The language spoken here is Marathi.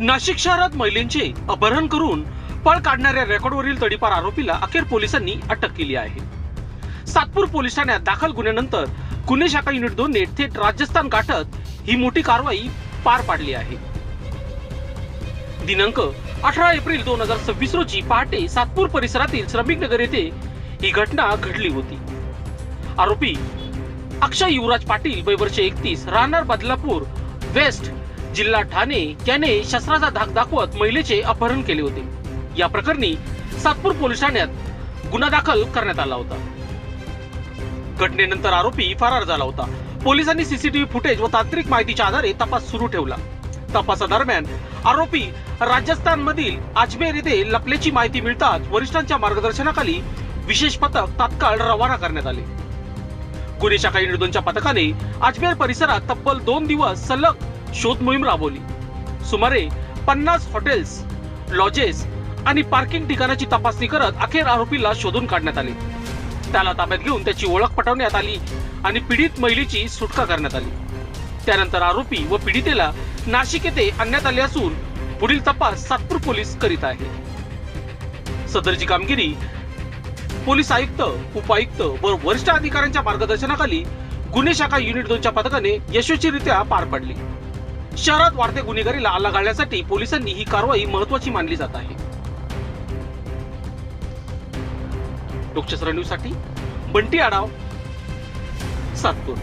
नाशिक शहरात महिलांचे अपहरण करून पळ काढणाऱ्या रेकॉर्डवरील तडीपार आरोपीला अखेर पोलिसांनी अटक केली आहे. सातपूर पोलीस ठाण्यात दाखल गुन्ह्यानंतर गुन्हे शाखा युनिट 2 ने थेट राजस्थान गाठत ही मोठी कारवाई पार पाडली आहे. दिनांक 18 एप्रिल 2026 रोजी पहाटे सातपूर परिसरातील श्रमिक नगर येथे ही घटना घडली होती. आरोपी अक्षय युवराज पाटील वय वर्ष 31 राहणार बदलापूर वेस्ट जिल्हा ठाणे याने शस्त्राचा धाक दाखवत महिलेचे अपहरण केले होते. या प्रकरणी सातपूर पोलीस ठाण्यात गुन्हा दाखल करण्यात आला होता. घटनेनंतर आरोपी फरार झाला होता. पोलिसांनी सीसीटीव्ही फुटेज व तांत्रिक माहितीच्या आधारे तपास सुरू ठेवला. तपासादरम्यान आरोपी राजस्थान मधील अजमेर येथे लपल्याची माहिती मिळताच वरिष्ठांच्या मार्गदर्शनाखाली विशेष पथक तात्काळ रवाना करण्यात आले. गुन्हे शाखा युनिट 2च्या पथकाने अजमेर परिसरात तब्बल 2 दिवस सलग शोध मोहीम राबवली. सुमारे 50 हॉटेल्स, लॉजेस आणि पार्किंग ठिकाणाची तपासणी करत अखेर आरोपीला शोधून काढण्यात आले. त्याला ताब्यात घेऊन त्याची ओळख पटवण्यात आली आणि पीडित महिलेची सुटका करण्यात आली. त्यानंतर आरोपी व पीडितेला नाशिक येथे आणण्यात आले असून पुढील तपास सातपूर पोलीस करीत आहेत. सदरची कामगिरी पोलीस आयुक्त, उपायुक्त व वरिष्ठ अधिकाऱ्यांच्या मार्गदर्शनाखाली गुन्हे शाखा युनिट 2च्या पथकाने यशस्वीरित्या पार पडली. शहरात वाढत्या गुन्हेगारीला आळा घालण्यासाठी पोलिसांनी ही कारवाई महत्त्वाची मानली जात आहे. लोकशास्त्र न्यूज साठी बंटी आढाव, सातपूर.